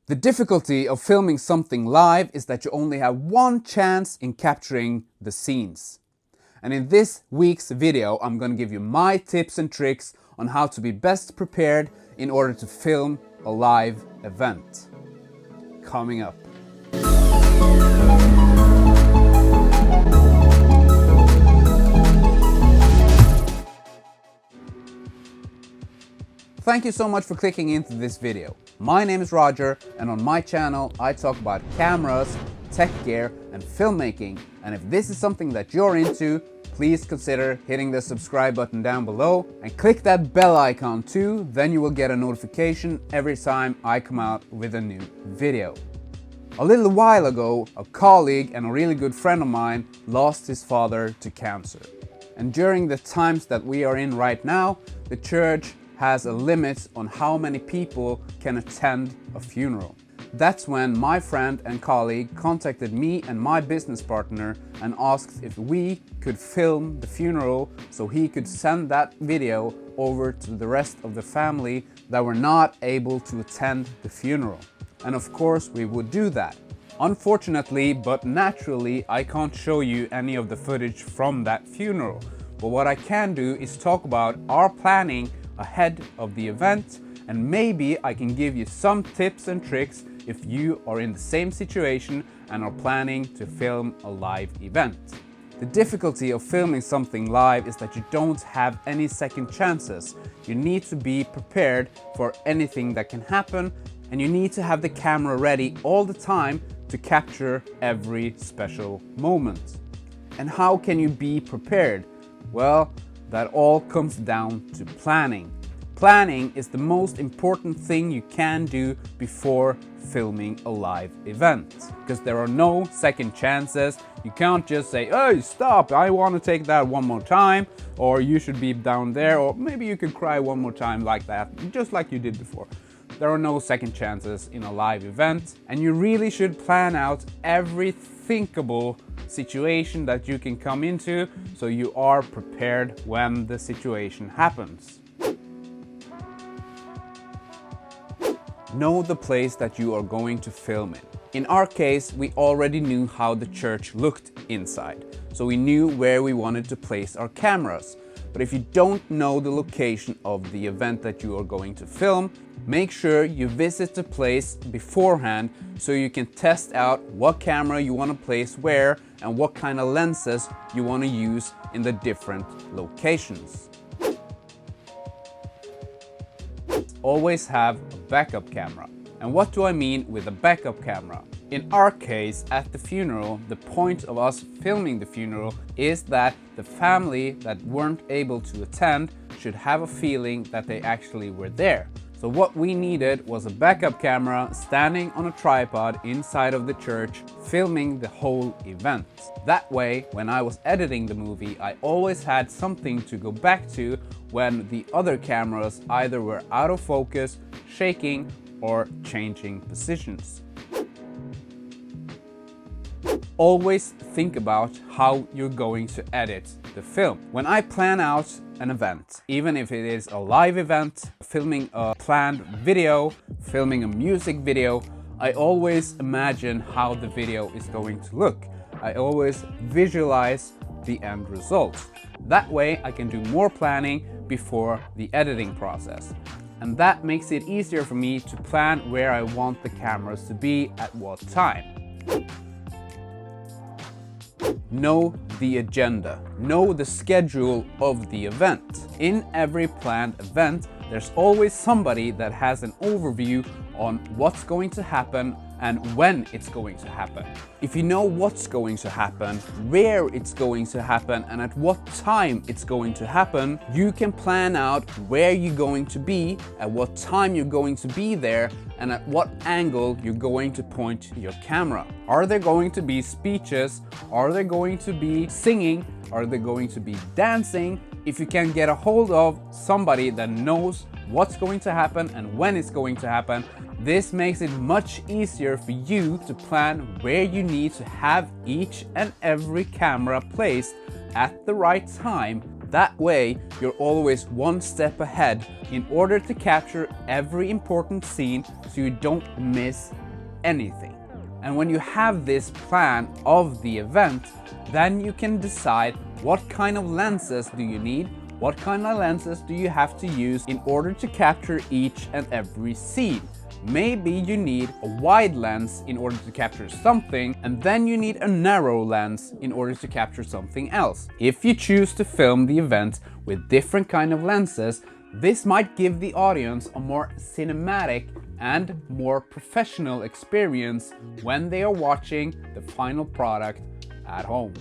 The difficulty of filming something live is that you only have one chance in capturing the scenes. And in this week's video, I'm going to give you my tips and tricks on how to be best prepared in order to film a live event. Coming up. Thank you so much for clicking into this video. My name is Roger, and on my channel I talk about cameras, tech gear and filmmaking. And if this is something that you're into, please consider hitting the subscribe button down below and click that bell icon too, then you will get a notification every time I come out with a new video. A little while ago, a colleague and a really good friend of mine lost his father to cancer. And during the times that we are in right now, the church has a limit on how many people can attend a funeral. That's when my friend and colleague contacted me and my business partner and asked if we could film the funeral so he could send that video over to the rest of the family that were not able to attend the funeral. And of course we would do that. Unfortunately, but naturally, I can't show you any of the footage from that funeral. But what I can do is talk about our planning ahead of the event, and maybe I can give you some tips and tricks if you are in the same situation and are planning to film a live event. The difficulty of filming something live is that you don't have any second chances. You need to be prepared for anything that can happen, and you need to have the camera ready all the time to capture every special moment. And how can you be prepared? Well, that all comes down to planning. Planning is the most important thing you can do before filming a live event, because there are no second chances. You can't just say, "Hey, stop, I want to take that one more time," or "You should be down there," or maybe you could cry one more time like that, just like you did before. There are no second chances in a live event, and you really should plan out every thinkable situation that you can come into so you are prepared when the situation happens. Know the place that you are going to film in. In our case, we already knew how the church looked inside, so we knew where we wanted to place our cameras. But if you don't know the location of the event that you are going to film, make sure you visit the place beforehand so you can test out what camera you want to place where and what kind of lenses you want to use in the different locations. Always have a backup camera. And what do I mean with a backup camera? In our case, at the funeral, the point of us filming the funeral is that the family that weren't able to attend should have a feeling that they actually were there. So what we needed was a backup camera standing on a tripod inside of the church, filming the whole event. That way, when I was editing the movie, I always had something to go back to when the other cameras either were out of focus, shaking, or changing positions. Always think about how you're going to edit the film. When I plan out an event, even if it is a live event, filming a planned video, filming a music video, I always imagine how the video is going to look. I always visualize the end result. That way I can do more planning before the editing process. And that makes it easier for me to plan where I want the cameras to be at what time. Know the agenda. Know the schedule of the event. In every planned event, there's always somebody that has an overview on what's going to happen and when it's going to happen. If you know what's going to happen, where it's going to happen, and at what time it's going to happen, you can plan out where you're going to be, at what time you're going to be there, and at what angle you're going to point your camera. Are there going to be speeches? Are there going to be singing? Are they going to be dancing? If you can get a hold of somebody that knows what's going to happen and when it's going to happen, this makes it much easier for you to plan where you need to have each and every camera placed at the right time That way, you're always one step ahead in order to capture every important scene so you don't miss anything. And when you have this plan of the event, then you can decide what kind of lenses do you need, what kind of lenses do you have to use in order to capture each and every scene. Maybe you need a wide lens in order to capture something, and then you need a narrow lens in order to capture something else. If you choose to film the event with different kind of lenses, this might give the audience a more cinematic and more professional experience when they are watching the final product at home.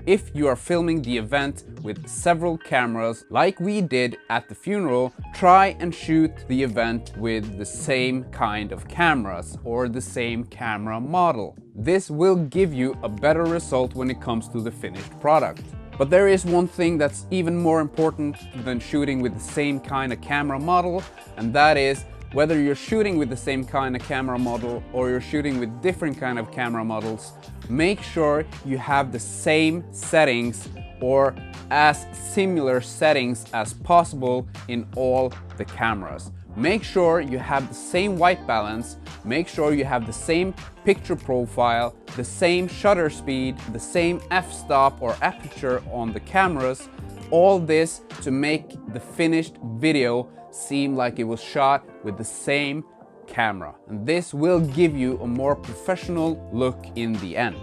If you are filming the event with several cameras like we did at the funeral, try and shoot the event with the same kind of cameras or the same camera model. This will give you a better result when it comes to the finished product. But there is one thing that's even more important than shooting with the same kind of camera model, and that is whether you're shooting with the same kind of camera model or you're shooting with different kind of camera models, make sure you have the same settings or as similar settings as possible in all the cameras. Make sure you have the same white balance, make sure you have the same picture profile, the same shutter speed, the same f-stop or aperture on the cameras. All this to make the finished video seem like it was shot with the same camera. And this will give you a more professional look in the end.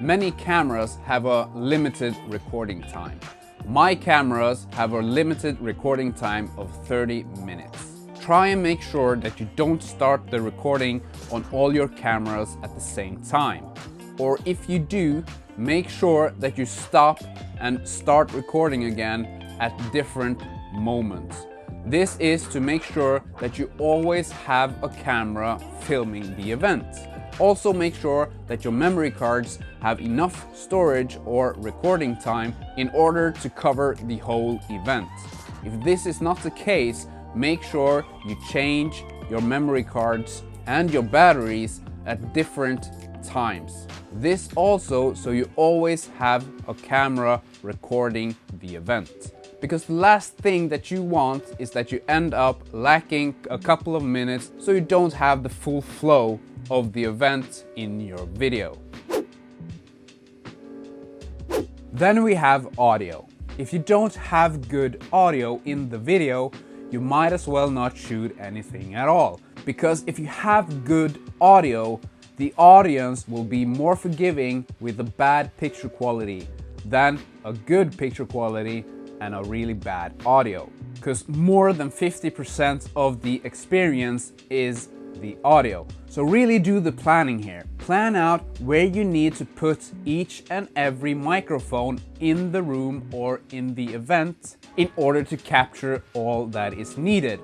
Many cameras have a limited recording time. My cameras have a limited recording time of 30 minutes. Try and make sure that you don't start the recording on all your cameras at the same time. Or if you do, make sure that you stop and start recording again at different moments. This is to make sure that you always have a camera filming the event. Also make sure that your memory cards have enough storage or recording time in order to cover the whole event. If this is not the case, make sure you change your memory cards and your batteries at different times. This also so you always have a camera recording the event. Because the last thing that you want is that you end up lacking a couple of minutes so you don't have the full flow of the event in your video. Then we have audio. If you don't have good audio in the video, you might as well not shoot anything at all. Because if you have good audio, the audience will be more forgiving with a bad picture quality than a good picture quality and a really bad audio. Because more than 50% of the experience is the audio. So really do the planning here. Plan out where you need to put each and every microphone in the room or in the event in order to capture all that is needed.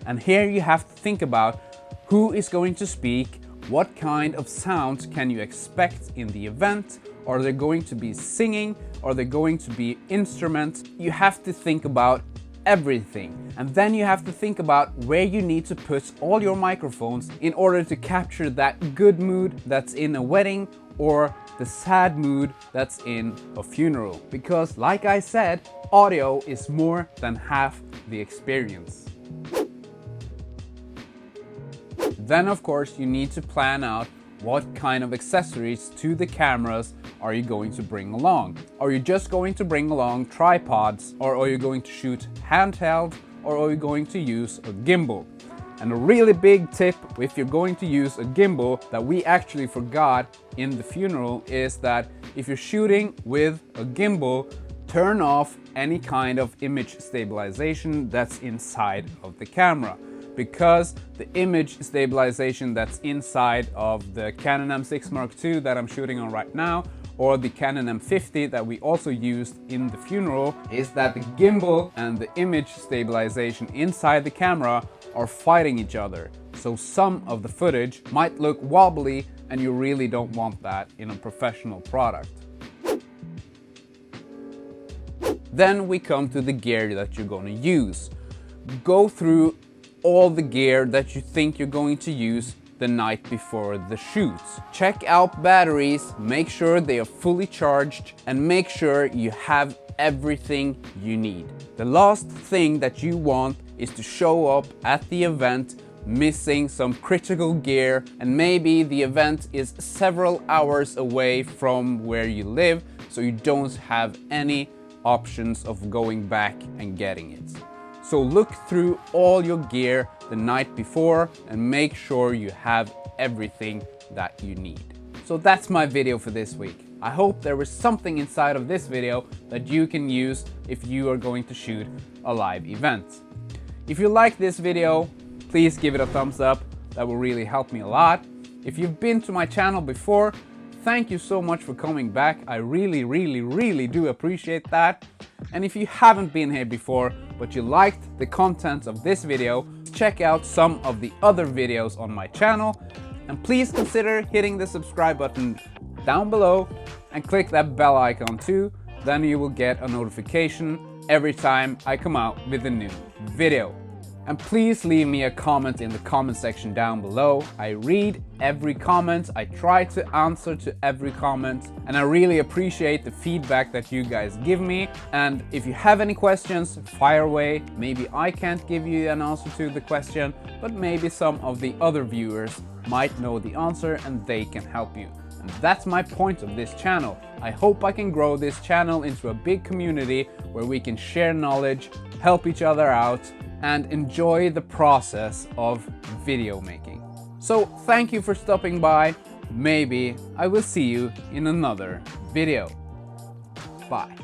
And here you have to think about who is going to speak, what kind of sounds can you expect in the event? Are they going to be singing? Are they going to be instruments? You have to think about everything. And then you have to think about where you need to put all your microphones in order to capture that good mood that's in a wedding or the sad mood that's in a funeral. Because like I said, audio is more than half the experience. Then of course you need to plan out what kind of accessories to the cameras are you going to bring along. Are you just going to bring along tripods, or are you going to shoot handheld, or are you going to use a gimbal? And a really big tip if you're going to use a gimbal that we actually forgot in the funeral is that if you're shooting with a gimbal, turn off any kind of image stabilization that's inside of the camera. Because the image stabilization that's inside of the Canon M6 Mark II that I'm shooting on right now, or the Canon M50 that we also used in the funeral, is that the gimbal and the image stabilization inside the camera are fighting each other. So some of the footage might look wobbly, and you really don't want that in a professional product. Then we come to the gear that you're going to use. Go through all the gear that you think you're going to use the night before the shoots. Check out batteries, make sure they are fully charged, and make sure you have everything you need. The last thing that you want is to show up at the event missing some critical gear, and maybe the event is several hours away from where you live, so you don't have any options of going back and getting it. So look through all your gear the night before and make sure you have everything that you need. So that's my video for this week. I hope there was something inside of this video that you can use if you are going to shoot a live event. If you like this video, please give it a thumbs up. That will really help me a lot. If you've been to my channel before, thank you so much for coming back. I really do appreciate that. And if you haven't been here before, but you liked the content of this video, check out some of the other videos on my channel. And please consider hitting the subscribe button down below and click that bell icon too. Then you will get a notification every time I come out with a new video. And please leave me a comment in the comment section down below. I read every comment, I try to answer to every comment, and I really appreciate the feedback that you guys give me. And if you have any questions, fire away. Maybe I can't give you an answer to the question, but maybe some of the other viewers might know the answer and they can help you. And that's my point of this channel. I hope I can grow this channel into a big community where we can share knowledge, help each other out, and enjoy the process of video making. So thank you for stopping by. Maybe I will see you in another video. Bye.